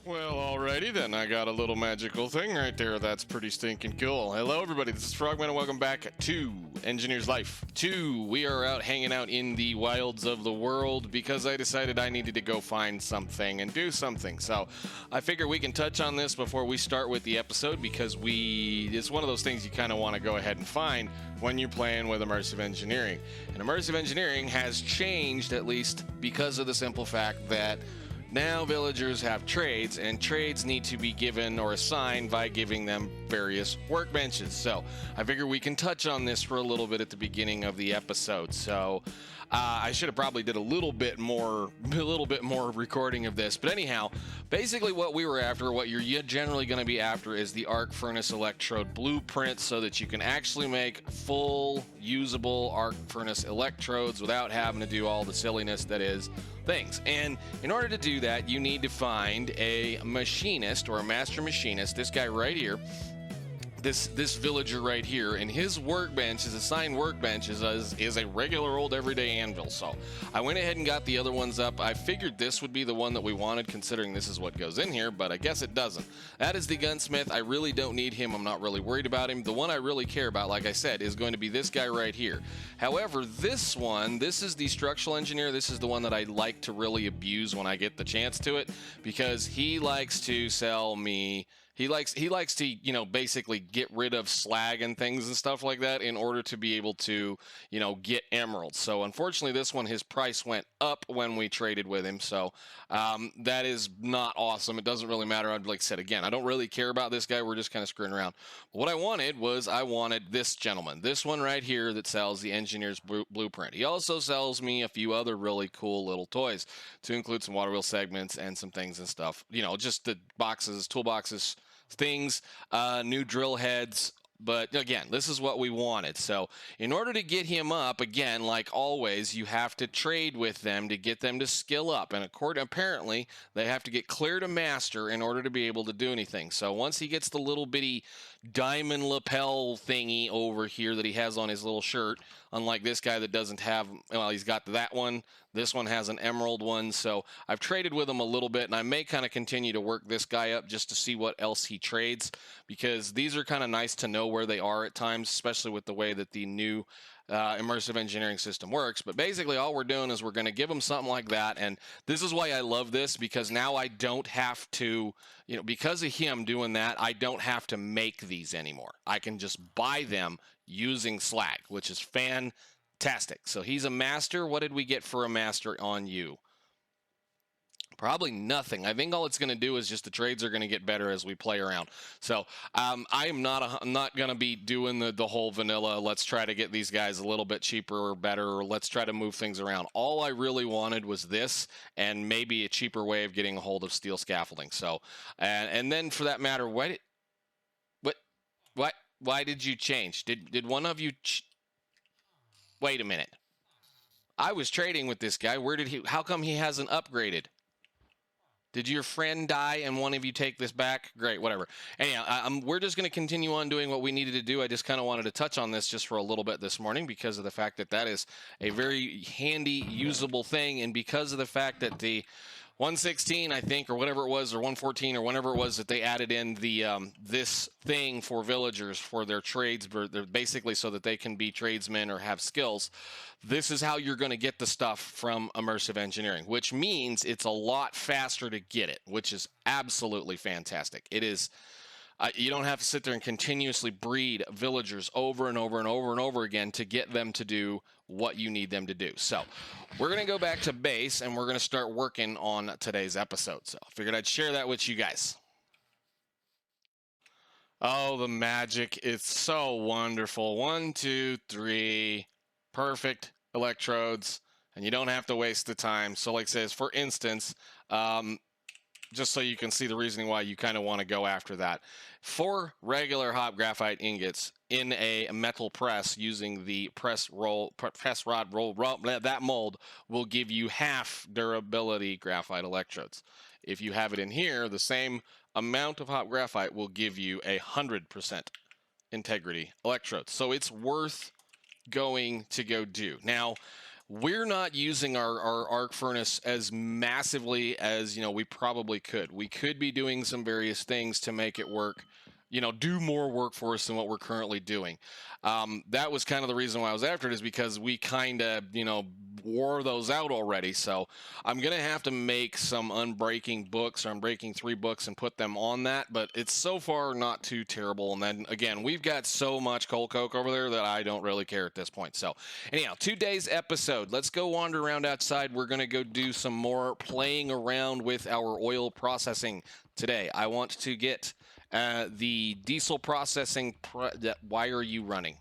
Well, alrighty then. I got a little magical thing right there. That's pretty stinking cool. Hello, everybody. This is Frogman, and welcome back to Engineer's Life 2. We are out hanging out in the wilds of the world because I decided I needed to go find something and do something. So I figure we can touch on this before we start with the episode because it's one of those things you kind of want to go ahead and find when you're playing with Immersive Engineering. And Immersive Engineering has changed, at least because of the simple fact that now villagers have trades, and trades need to be given or assigned by giving them various workbenches. So I figure we can touch on this for a little bit at the beginning of the episode. So I should have probably did a little bit more recording of this. But anyhow, basically what we were after, what you're generally going to be after, is the arc furnace electrode blueprint, so that you can actually make full usable arc furnace electrodes without having to do all the silliness that is things. And in order to do that, you need to find a machinist or a master machinist. This guy right here, this villager right here, and his workbench, his assigned workbench is a regular old everyday anvil. So I went ahead and got the other ones up. I figured this would be the one that we wanted, considering this is what goes in here, but I guess it doesn't. That is the gunsmith. I really don't need him. I'm not really worried about him. The one I really care about, like I said, is going to be this guy right here. However, this one, this is the structural engineer. This is the one that I like to really abuse when I get the chance to it, because he likes to sell me. He likes to, you know, basically get rid of slag and things and stuff like that in order to be able to, you know, get emeralds. So unfortunately, this one, his price went up when we traded with him. So that is not awesome. It doesn't really matter. Like I said, again, I don't really care about this guy. We're just kind of screwing around. But what I wanted was this gentleman, this one right here that sells the engineer's blueprint. He also sells me a few other really cool little toys, to include some Waterwheel segments and some things and stuff. You know, just the boxes, toolboxes, things, new drill heads. But again, this is what we wanted. So in order to get him up, again, like always, you have to trade with them to get them to skill up. And apparently, they have to get clear to master in order to be able to do anything. So once he gets the little bitty diamond lapel thingy over here that he has on his little shirt, unlike this guy that doesn't have, well, he's got that one. This one has an emerald one. So I've traded with him a little bit, and I may kind of continue to work this guy up just to see what else he trades, because these are kind of nice to know where they are at times, especially with the way that the new immersive engineering system works. But basically all we're doing is we're going to give them something like that. And this is why I love this, because now I don't have to, you know, because of him doing that, I don't have to make these anymore. I can just buy them using slag, which is fantastic. So he's a master. What did we get for a master on you? Probably nothing. I think all it's going to do is just the trades are going to get better as we play around. So I'm not going to be doing the whole vanilla, let's try to get these guys a little bit cheaper or better, or let's try to move things around. All I really wanted was this, and maybe a cheaper way of getting a hold of steel scaffolding. So, and then for that matter, why did you change? Did one of you? Wait a minute. I was trading with this guy. How come he hasn't upgraded? Did your friend die and one of you take this back? Great, whatever. Anyhow, we're just going to continue on doing what we needed to do. I just kind of wanted to touch on this just for a little bit this morning because of the fact that that is a very handy, usable thing, and because of the fact that the 116, I think, or whatever it was, or 114, or whenever it was that they added in the this thing for villagers for their trades, basically so that they can be tradesmen or have skills. This is how you're going to get the stuff from Immersive Engineering, which means it's a lot faster to get it, which is absolutely fantastic. It is. You don't have to sit there and continuously breed villagers over and over and over and over again to get them to do what you need them to do. So we're going to go back to base, and we're going to start working on today's episode. So I figured I'd share that with you guys. Oh, the magic. It's so wonderful. 1, 2, 3. Perfect electrodes. And you don't have to waste the time. So like it says, for instance, just so you can see the reasoning why you kind of want to go after that. 4 regular hot graphite ingots in a metal press using the press rod roll, that mold will give you half durability graphite electrodes. If you have it in here, the same amount of hot graphite will give you 100% integrity electrodes. So it's worth going to go do. Now, we're not using our arc furnace as massively as, we probably could. We could be doing some various things to make it work, do more work for us than what we're currently doing. That was kind of the reason why I was after it, is because we kind of, wore those out already. So I'm going to have to make some unbreaking books, or unbreaking 3 books, and put them on that. But it's so far not too terrible. And then again, we've got so much coal coke over there that I don't really care at this point. So anyhow, today's episode, let's go wander around outside. We're going to go do some more playing around with our oil processing today. I want to get the diesel processing. Why are you running?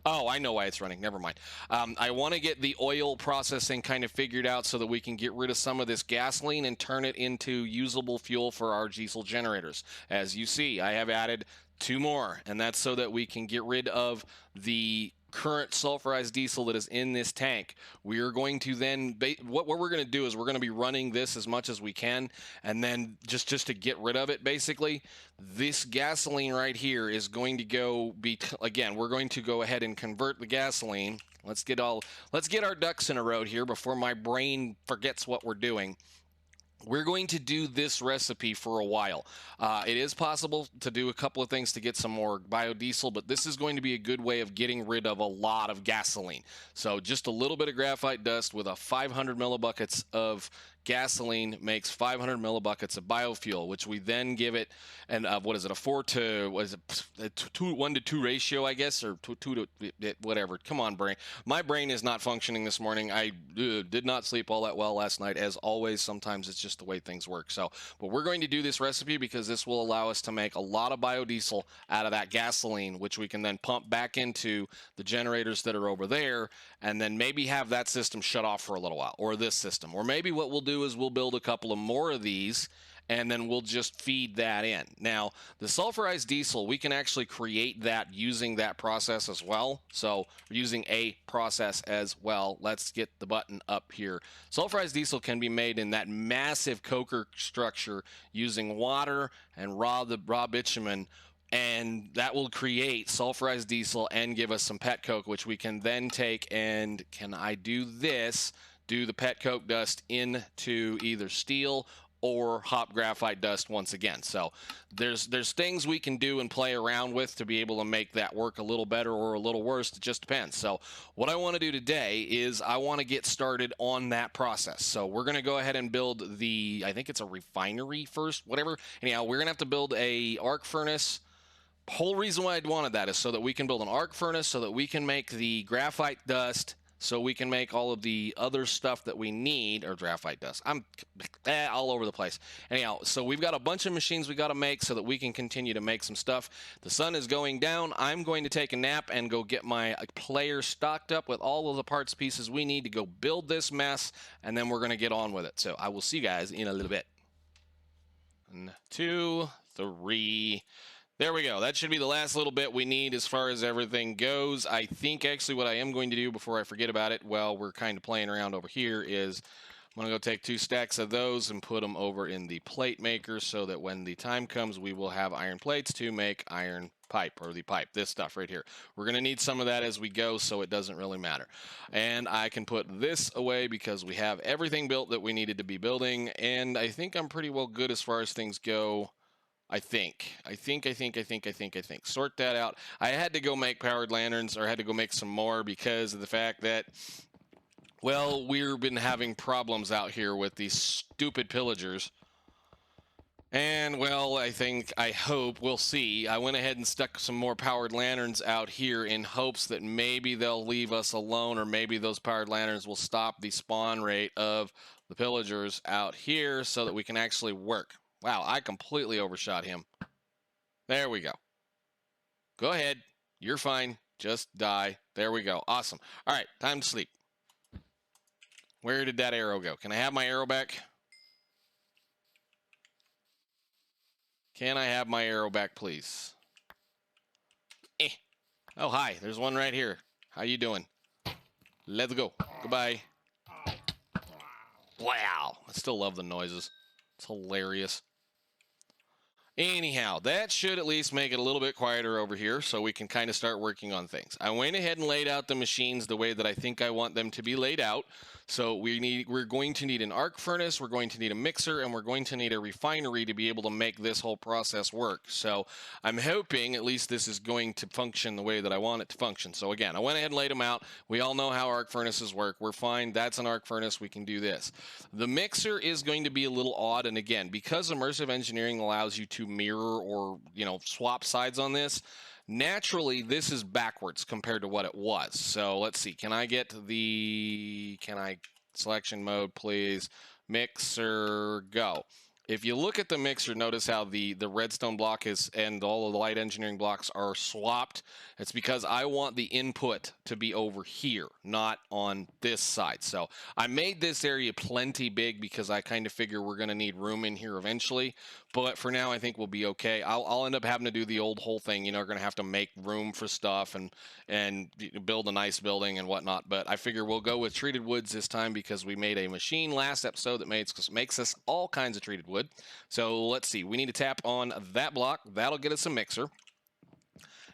Oh, I know why it's running. Never mind. I want to get the oil processing kind of figured out so that we can get rid of some of this gasoline and turn it into usable fuel for our diesel generators. As you see, I have added 2 more, and that's so that we can get rid of the current sulfurized diesel that is in this tank. We are going to then what we're going to do is we're going to be running this as much as we can, and then just to get rid of it, basically this gasoline right here is going to again, we're going to go ahead and convert the gasoline. Let's get our ducks in a row here before my brain forgets what we're doing. We're going to do this recipe for a while. It is possible to do a couple of things to get some more biodiesel, but this is going to be a good way of getting rid of a lot of gasoline. So just a little bit of graphite dust with a 500 millibuckets of gasoline makes 500 millibuckets of biofuel, which we then give it, and what is it, a 1 to 2 ratio, I guess, or 2 to whatever. Come on, brain. My brain is not functioning this morning. I did not sleep all that well last night. As always, sometimes it's just the way things work. So, but we're going to do this recipe because this will allow us to make a lot of biodiesel out of that gasoline, which we can then pump back into the generators that are over there, and then maybe have that system shut off for a little while, or this system. Or maybe what we'll do is we'll build a couple of more of these, and then we'll just feed that in. Now, the sulfurized diesel, we can actually create that using that process as well. So we're using a process as well. Let's get the button up here. Sulfurized diesel can be made in that massive coker structure using water and raw bitumen, and that will create sulfurized diesel and give us some pet coke, which we can then take and, can I do this? Do the pet coke dust into either steel or hop graphite dust once again. So there's things we can do and play around with to be able to make that work a little better or a little worse. It just depends. So what I want to do today is I want to get started on that process. So we're going to go ahead and build I think it's a refinery first, whatever. Anyhow, we're going to have to build a arc furnace. Whole reason why I wanted that is so that we can build an arc furnace, so that we can make the graphite dust, so we can make all of the other stuff that we need, or graphite dust. I'm all over the place. Anyhow, so we've got a bunch of machines we got to make so that we can continue to make some stuff. The sun is going down. I'm going to take a nap and go get my player stocked up with all of the parts pieces we need to go build this mess, and then we're going to get on with it. So I will see you guys in a little bit. 1, 2, 3... There we go. That should be the last little bit we need as far as everything goes. I think actually what I am going to do before I forget about it while we're kind of playing around over here is I'm going to go take 2 stacks of those and put them over in the plate maker so that when the time comes, we will have iron plates to make iron pipe, or the pipe, this stuff right here. We're going to need some of that as we go, so it doesn't really matter. And I can put this away because we have everything built that we needed to be building, and I think I'm pretty well good as far as things go. I think. Sort that out. I had to go make powered lanterns, or I had to go make some more because of the fact that, well, we've been having problems out here with these stupid pillagers. And, well, I hope, we'll see. I went ahead and stuck some more powered lanterns out here in hopes that maybe they'll leave us alone, or maybe those powered lanterns will stop the spawn rate of the pillagers out here so that we can actually work. Wow, I completely overshot him. There we go. Go ahead. You're fine. Just die. There we go. Awesome. All right, time to sleep. Where did that arrow go? Can I have my arrow back? Can I have my arrow back, please? Oh, hi. There's one right here. How you doing? Let's go. Goodbye. Wow. I still love the noises. It's hilarious. Anyhow, that should at least make it a little bit quieter over here so we can kind of start working on things. I went ahead and laid out the machines the way that I think I want them to be laid out. So we're going to need an arc furnace, we're going to need a mixer, and we're going to need a refinery to be able to make this whole process work. So I'm hoping at least this is going to function the way that I want it to function. So again, I went ahead and laid them out. We all know how arc furnaces work. We're fine. That's an arc furnace. We can do this. The mixer is going to be a little odd, and again, because immersive engineering allows you to mirror or, swap sides on this, naturally, this is backwards compared to what it was. So let's see. Can I selection mode, please? Mixer, go. If you look at the mixer, notice how the redstone block is and all of the light engineering blocks are swapped. It's because I want the input to be over here, not on this side. So I made this area plenty big because I kind of figure we're going to need room in here eventually. But for now, I think we'll be okay. I'll end up having to do the old whole thing. We're going to have to make room for stuff and build a nice building and whatnot. But I figure we'll go with treated woods this time because we made a machine last episode that makes us all kinds of treated wood. So let's see. We need to tap on that block. That'll get us a mixer.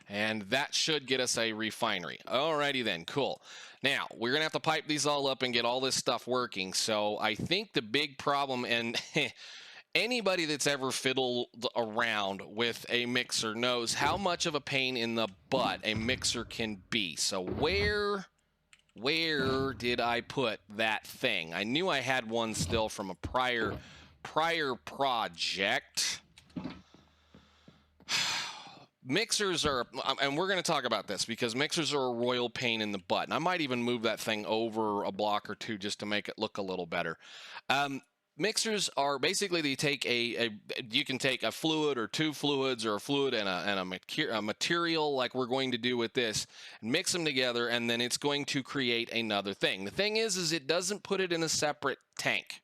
And that should get us a refinery. Alrighty then, cool. Now, we're going to have to pipe these all up and get all this stuff working. So I think the big problem, and anybody that's ever fiddled around with a mixer knows how much of a pain in the butt a mixer can be. So where did I put that thing? I knew I had one still from a prior project. Mixers are, and we're going to talk about this because mixers are a royal pain in the butt. And I might even move that thing over a block or two just to make it look a little better. Mixers are basically, you can take a fluid or two fluids or a fluid and a material like we're going to do with this, and mix them together, and then it's going to create another thing. The thing is it doesn't put it in a separate tank.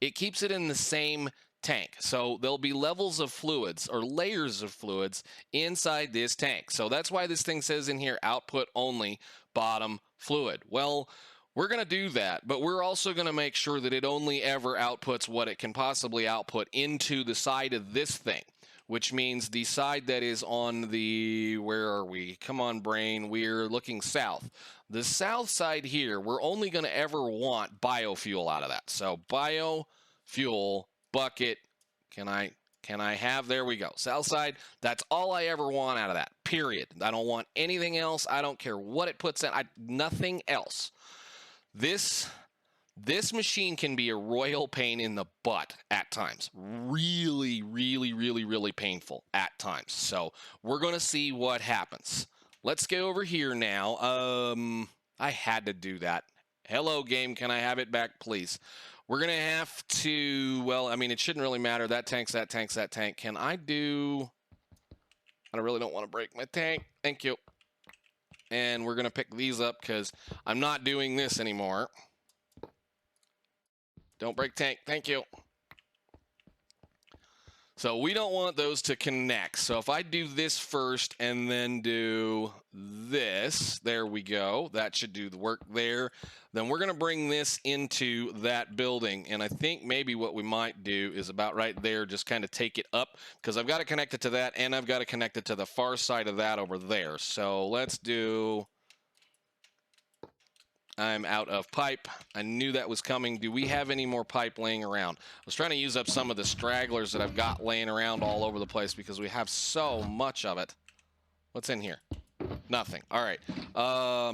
It keeps it in the same tank. So there'll be levels of fluids or layers of fluids inside this tank. So that's why this thing says in here, output only, bottom fluid. Well, we're going to do that, but we're also going to make sure that it only ever outputs what it can possibly output into the side of this thing, which means the side that is on the, where are we? Come on, brain. We're looking south. The south side here, we're only going to ever want biofuel out of that. So biofuel bucket, can I have, there we go. South side, that's all I ever want out of that, period. I don't want anything else. I don't care what it puts in, nothing else. This machine can be a royal pain in the butt at times. Really, really, really, really painful at times. So we're going to see what happens. Let's go over here now. I had to do that. Hello, game. Can I have it back, please? We're going to have to, well, I mean, it shouldn't really matter. That tank's that tank's that tank. Can I do, I really don't want to break my tank. Thank you. And we're going to pick these up because I'm not doing this anymore. Don't break tank. Thank you. So we don't want those to connect. So if I do this first and then do this, there we go. That should do the work there. Then we're going to bring this into that building. And I think maybe what we might do is about right there, just kind of take it up because I've got to connect it to that and I've got to connect it to the far side of that over there. So let's do, I'm out of pipe. I knew that was coming. Do we have any more pipe laying around? I was trying to use up some of the stragglers that I've got laying around all over the place because we have so much of it. What's in here? Nothing. All right.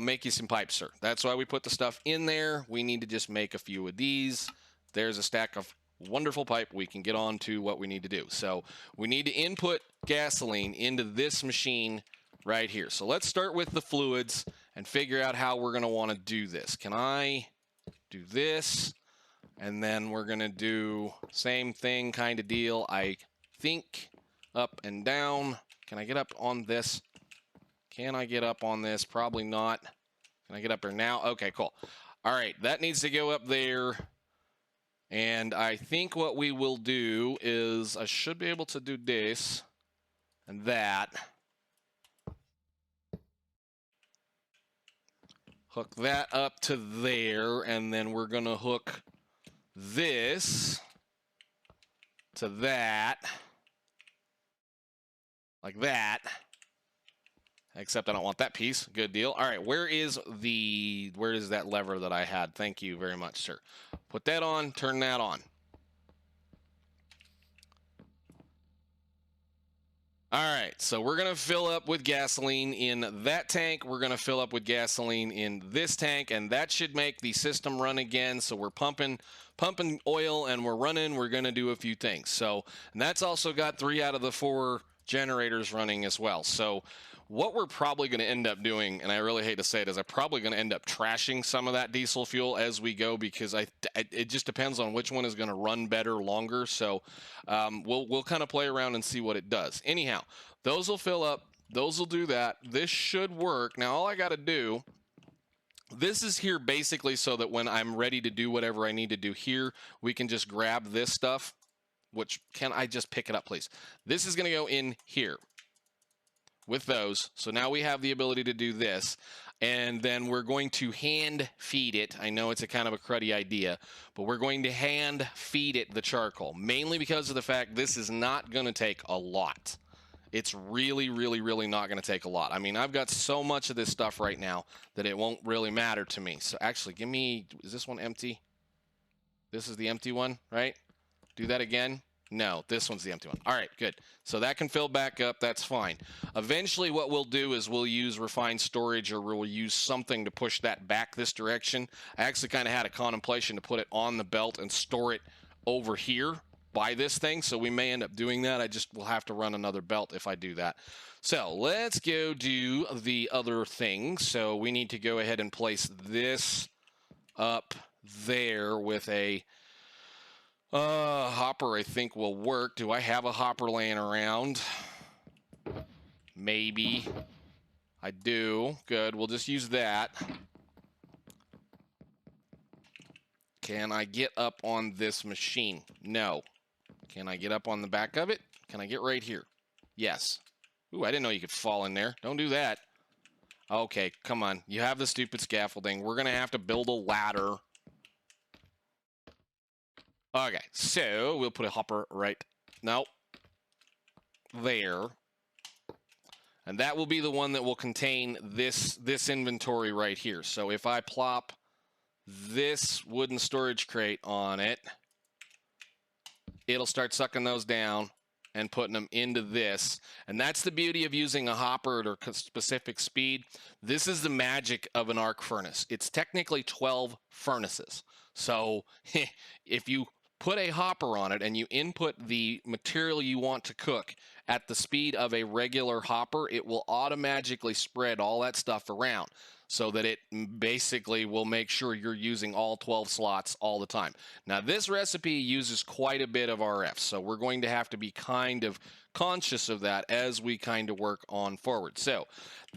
Make you some pipes, sir. That's why we put the stuff in there. We need to just make a few of these. There's a stack of wonderful pipe. We can get on to what we need to do. So we need to input gasoline into this machine right here. So let's start with the fluids and figure out how we're going to want to do this. Can I do this? And then we're going to do same thing kind of deal. I think up and down. Can I get up on this? Can I get up on this? Probably not. Can I get up there now? Okay, cool. All right, that needs to go up there. And I think what we will do is I should be able to do this and that. Hook that up to there, and then we're going to hook this to that. like that. Except I don't want that piece. Good deal. All right, where is that lever that I had? Thank you very much, sir. Put that on, turn that on. All right, so we're going to fill up with gasoline in that tank. We're going to fill up with gasoline in this tank, and that should make the system run again. So we're pumping oil, and we're running. We're going to do a few things. So, and that's also got 3 out of the 4 generators running as well. So what we're probably going to end up doing, and I really hate to say it, is I'm probably going to end up trashing some of that diesel fuel as we go, because it just depends on which one is going to run better longer. So we'll kind of play around and see what it does. Anyhow, those will fill up. Those will do that. This should work. Now, all I got to do, this is here basically so that when I'm ready to do whatever I need to do here, we can just grab this stuff. Which, can I just pick it up, please? This is going to go in here with those. So now we have the ability to do this. And then we're going to hand feed it. I know it's a kind of a cruddy idea, but we're going to hand feed it the charcoal, mainly because of the fact this is not going to take a lot. It's really, really, really not going to take a lot. I mean, I've got so much of this stuff right now that it won't really matter to me. So actually, is this one empty? This is the empty one, right? Do that again. No, this one's the empty one. All right, good. So that can fill back up. That's fine. Eventually, what we'll do is we'll use refined storage, or we'll use something to push that back this direction. I actually kind of had a contemplation to put it on the belt and store it over here by this thing. So we may end up doing that. I just will have to run another belt if I do that. So let's go do the other thing. So we need to go ahead and place this up there with a hopper. I think will work. Do I have a hopper laying around? Maybe. I do. Good. We'll just use that. Can I get up on this machine? No. Can I get up on the back of it? Can I get right here? Yes. Ooh, I didn't know you could fall in there. Don't do that. Okay, come on. You have the stupid scaffolding. We're going to have to build a ladder. Okay, so we'll put a hopper right there. And that will be the one that will contain this inventory right here. So if I plop this wooden storage crate on it, it'll start sucking those down and putting them into this. And that's the beauty of using a hopper at a specific speed. This is the magic of an arc furnace. It's technically 12 furnaces. So if you put a hopper on it and you input the material you want to cook at the speed of a regular hopper, it will automatically spread all that stuff around so that it basically will make sure you're using all 12 slots all the time. Now, this recipe uses quite a bit of RF, so we're going to have to be kind of conscious of that as we kind of work on forward. So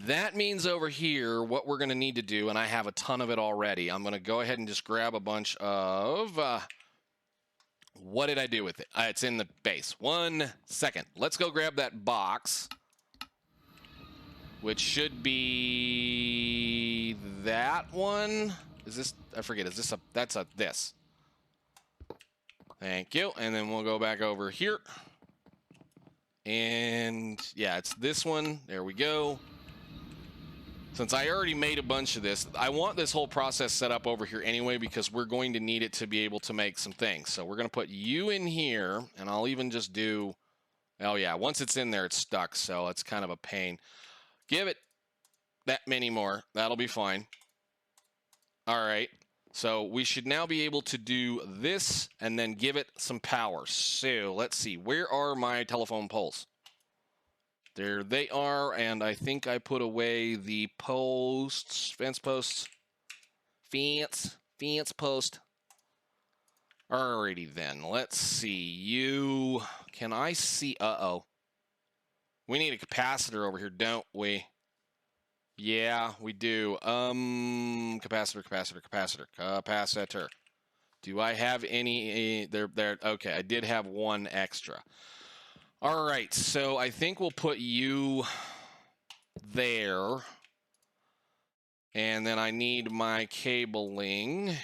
that means over here, what we're going to need to do, and I have a ton of it already, I'm going to go ahead and just grab a bunch of... what did I do with it? It's in the base. 1 second. Let's go grab that box, which should be that one. Is this, I forget, is this this. Thank you. And then we'll go back over here. And yeah, it's this one. There we go. Since I already made a bunch of this, I want this whole process set up over here anyway, because we're going to need it to be able to make some things. So we're going to put you in here, and I'll even just do, oh yeah, once it's in there, it's stuck. So it's kind of a pain. Give it that many more. That'll be fine. All right. So we should now be able to do this and then give it some power. So let's see. Where are my telephone poles? There they are, and I think I put away the posts, fence post. Alrighty then, let's see. You, can I see, uh-oh. We need a capacitor over here, don't we? Yeah, we do. Capacitor. Do I have any, there, okay, I did have one extra. All right, so I think we'll put you there. And then I need my cabling.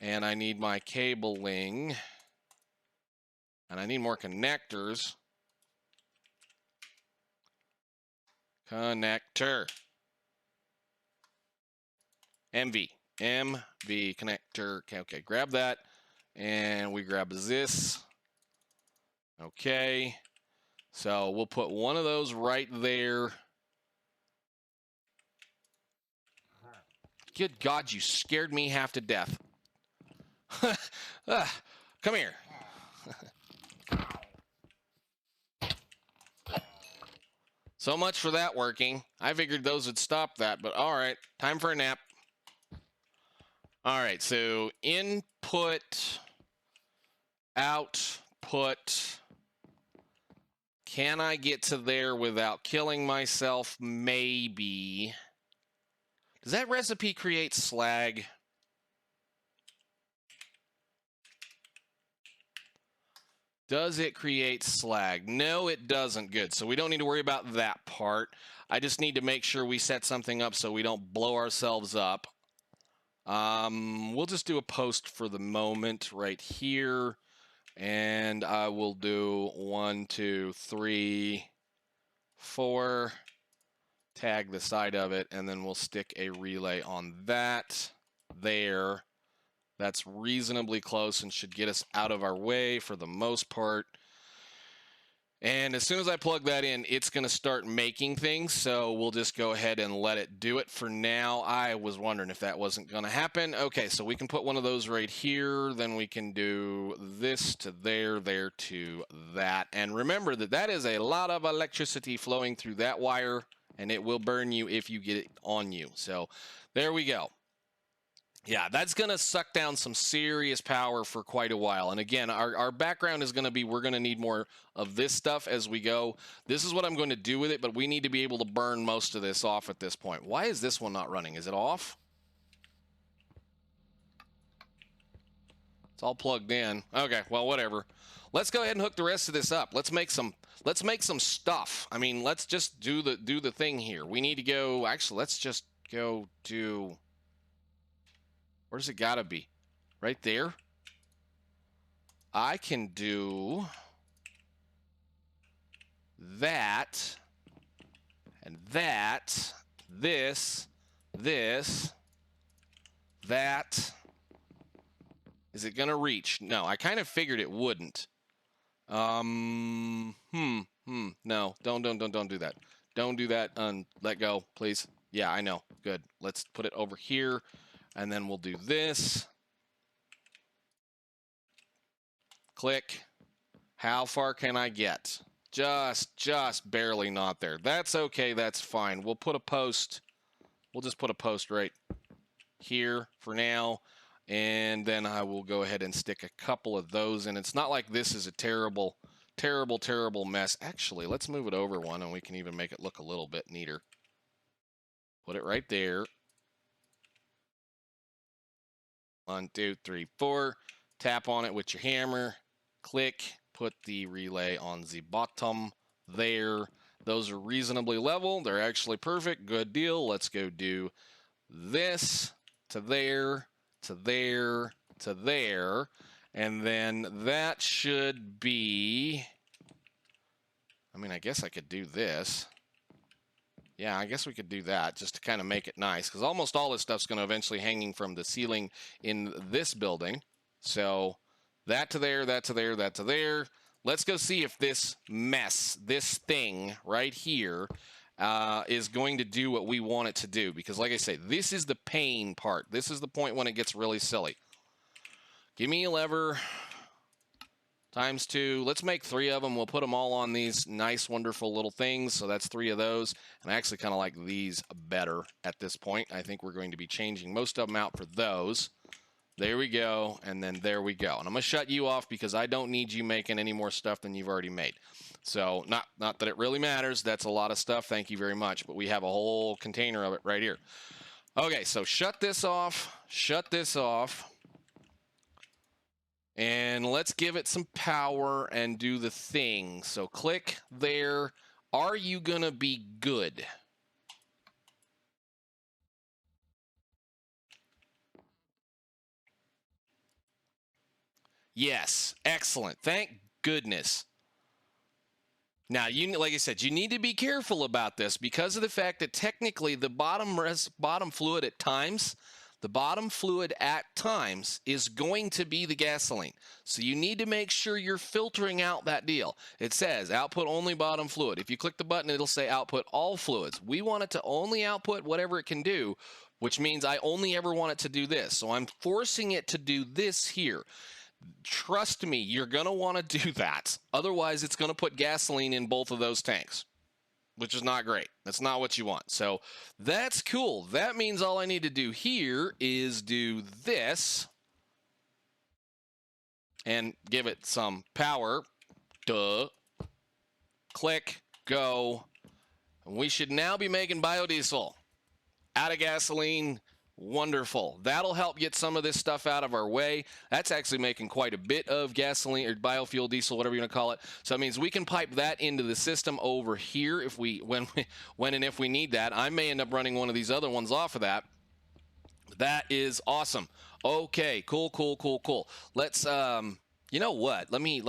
And I need my cabling. And I need more connectors. connector. MV connector. Okay, grab that. And we grab this. Okay. So we'll put one of those right there. Good God, you scared me half to death. Come here. So much for that working. I figured those would stop that, but all right. Time for a nap. All right, so input, output. Can I get to there without killing myself? Maybe. Does that recipe create slag? Does it create slag? No, it doesn't. Good. So we don't need to worry about that part. I just need to make sure we set something up so we don't blow ourselves up. We'll just do a post for the moment right here. And I will do 1, 2, 3, 4. Tag the side of it, and then we'll stick a relay on that there. That's reasonably close and should get us out of our way for the most part. And as soon as I plug that in, it's going to start making things, so we'll just go ahead and let it do it for now. I was wondering if that wasn't going to happen. Okay, so we can put one of those right here. Then we can do this to there, there to that. And remember that that is a lot of electricity flowing through that wire, and it will burn you if you get it on you. So there we go. Yeah, that's going to suck down some serious power for quite a while. And again, our background is going to be we're going to need more of this stuff as we go. This is what I'm going to do with it, but we need to be able to burn most of this off at this point. Why is this one not running? Is it off? It's all plugged in. Okay, well, whatever. Let's go ahead and hook the rest of this up. Let's make some stuff. I mean, let's just do the thing here. We need to go, actually, let's just go do... Where's it gotta be? Right there? I can do that, and that, this, that. Is it gonna reach? No, I kind of figured it wouldn't. No, don't do that. Don't do that. Let go, please. Yeah, I know. Good. Let's put it over here. And then we'll do this. Click. How far can I get? Just barely not there. That's okay. That's fine. We'll put a post. We'll just put a post right here for now. And then I will go ahead and stick a couple of those in. It's not like this is a terrible mess. Actually, let's move it over one and we can even make it look a little bit neater. Put it right there. 1, 2, 3, 4. Tap on it with your hammer. Click. Put the relay on the bottom there. Those are reasonably level. They're actually perfect. Good deal. Let's go do this to there, to there, to there. And then that should be... I mean, I guess I could do this. Yeah, I guess we could do that just to kind of make it nice, because almost all this stuff's going to eventually hanging from the ceiling in this building. So that to there, that to there, that to there. Let's go see if this mess, this thing right here, is going to do what we want it to do. Because like I say, this is the pain part. This is the point when it gets really silly. Give me a lever. ×2. Let's make 3 of them. We'll put them all on these nice, wonderful little things. So that's 3 of those. And I actually kind of like these better at this point. I think we're going to be changing most of them out for those. There we go. And then there we go. And I'm going to shut you off because I don't need you making any more stuff than you've already made. So not that it really matters. That's a lot of stuff. Thank you very much. But we have a whole container of it right here. Okay, so shut this off. Shut this off. And let's give it some power and do the thing. So click there. Are you going to be good? Yes. Excellent. Thank goodness. Now, like I said, you need to be careful about this because of the fact that technically the bottom fluid at times, is going to be the gasoline. So you need to make sure you're filtering out that deal. It says output only bottom fluid. If you click the button, it'll say output all fluids. We want it to only output whatever it can do, which means I only ever want it to do this. So I'm forcing it to do this here. Trust me, you're going to want to do that. Otherwise, it's going to put gasoline in both of those tanks, which is not great. That's not what you want. So that's cool. That means all I need to do here is do this and give it some power. Duh. Click, go. We should now be making biodiesel out of gasoline. Wonderful. That'll help get some of this stuff out of our way. That's actually making quite a bit of gasoline or biofuel diesel, whatever you want to call it. So that means we can pipe that into the system over here if when and if we need that. I may end up running one of these other ones off of that. That is awesome. Okay, cool. Let's you know what? Let me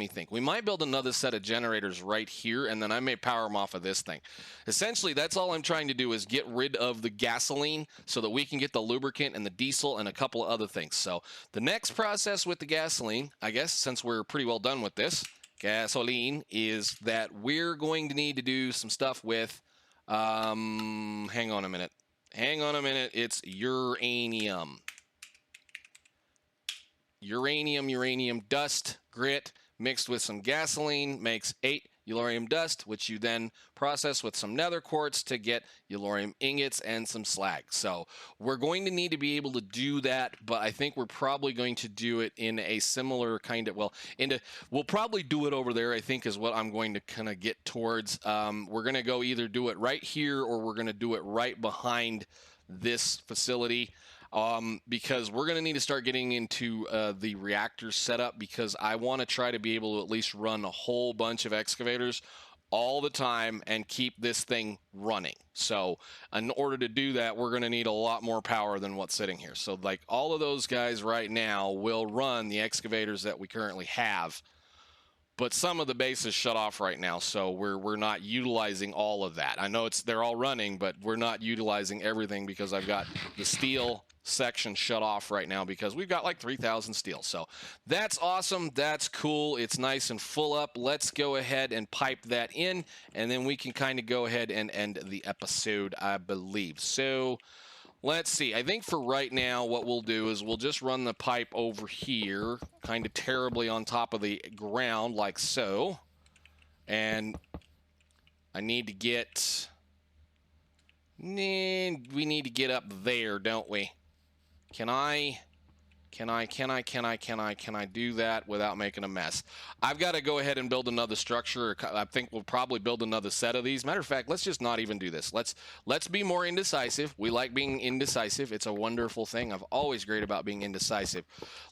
think. We might build another set of generators right here, and then I may power them off of this thing. Essentially, that's all I'm trying to do is get rid of the gasoline so that we can get the lubricant and the diesel and a couple of other things. So the next process with the gasoline, I guess, since we're pretty well done with this, gasoline, is that we're going to need to do some stuff with, hang on a minute. It's uranium. Uranium dust, grit, mixed with some gasoline makes 8 uranium dust, which you then process with some nether quartz to get uranium ingots and some slag. So we're going to need to be able to do that, but I think we're probably going to do it in a similar kind of, we'll probably do it over there, I think is what I'm going to kind of get towards. We're going to go either do it right here or we're going to do it right behind this facility. Because we're going to need to start getting into the reactor setup, because I want to try to be able to at least run a whole bunch of excavators all the time and keep this thing running. So in order to do that, we're going to need a lot more power than what's sitting here. So like all of those guys right now will run the excavators that we currently have, but some of the base is shut off right now, so we're not utilizing all of that. I know they're all running, but we're not utilizing everything because I've got the steel section shut off right now because we've got like 3,000 steel. So that's awesome. That's cool. It's nice and full up. Let's go ahead and pipe that in, and then we can kind of go ahead and end the episode, I believe. So let's see. I think for right now, what we'll do is we'll just run the pipe over here, kind of terribly on top of the ground, like so. And I need to get... we need to get up there, don't we? Can I do that without making a mess? I've got to go ahead and build another structure. I think we'll probably build another set of these. Matter of fact, let's just not even do this. Let's be more indecisive. We like being indecisive. It's a wonderful thing. I've always great about being indecisive.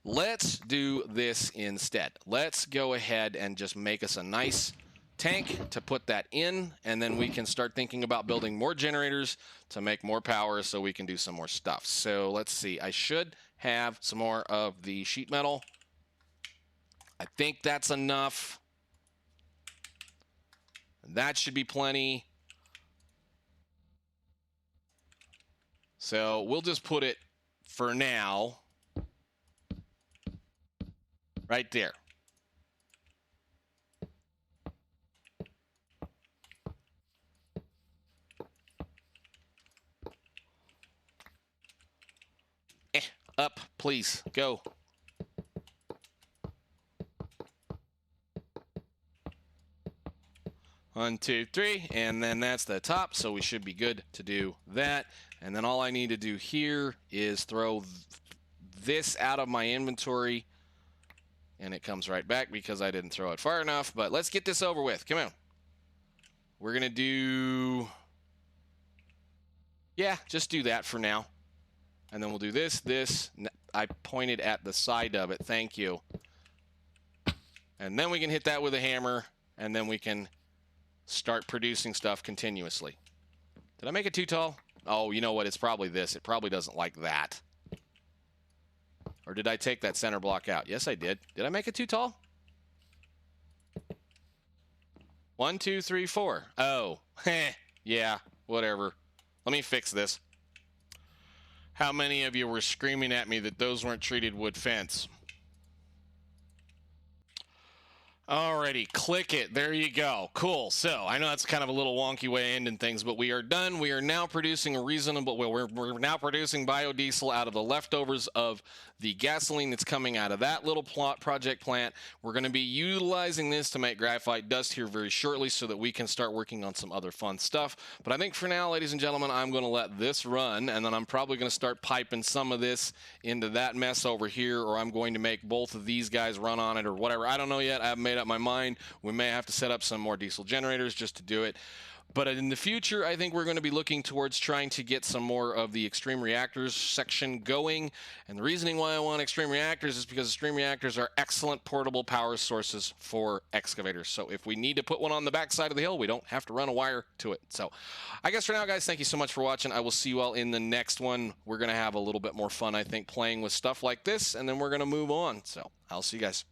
Let's do this instead. Let's go ahead and just make us a nice tank to put that in, and then we can start thinking about building more generators to make more power so we can do some more stuff. So let's see. I should have some more of the sheet metal. I think that's enough. That should be plenty. So we'll just put it for now right there. Up, please, go. One, two, three, and then that's the top, so we should be good to do that. And then all I need to do here is throw this out of my inventory, and it comes right back because I didn't throw it far enough. But let's get this over with. Come on. We're going to do... yeah, just do that for now. And then we'll do this. I pointed at the side of it. Thank you. And then we can hit that with a hammer, and then we can start producing stuff continuously. Did I make it too tall? Oh, you know what? It's probably this. It probably doesn't like that. Or did I take that center block out? Yes, I did. Did I make it too tall? 1, 2, 3, 4. Oh, yeah, whatever. Let me fix this. How many of you were screaming at me that those weren't treated wood fence? Alrighty, click it. There you go. Cool. So I know that's kind of a little wonky way of ending things, but we are done. We are now producing a reasonable. Well, we're now producing biodiesel out of the leftovers of the gasoline that's coming out of that little project plant. We're going to be utilizing this to make graphite dust here very shortly, so that we can start working on some other fun stuff. But I think for now, ladies and gentlemen, I'm going to let this run, and then I'm probably going to start piping some of this into that mess over here, or I'm going to make both of these guys run on it, or whatever. I don't know yet. I haven't made up my mind. We may have to set up some more diesel generators just to do it. But in the future, I think we're going to be looking towards trying to get some more of the extreme reactors section going. And the reasoning why I want extreme reactors is because extreme reactors are excellent portable power sources for excavators. So if we need to put one on the backside of the hill, we don't have to run a wire to it. So I guess for now, guys, thank you so much for watching. I will see you all in the next one. We're going to have a little bit more fun, I think, playing with stuff like this, and then we're going to move on. So I'll see you guys.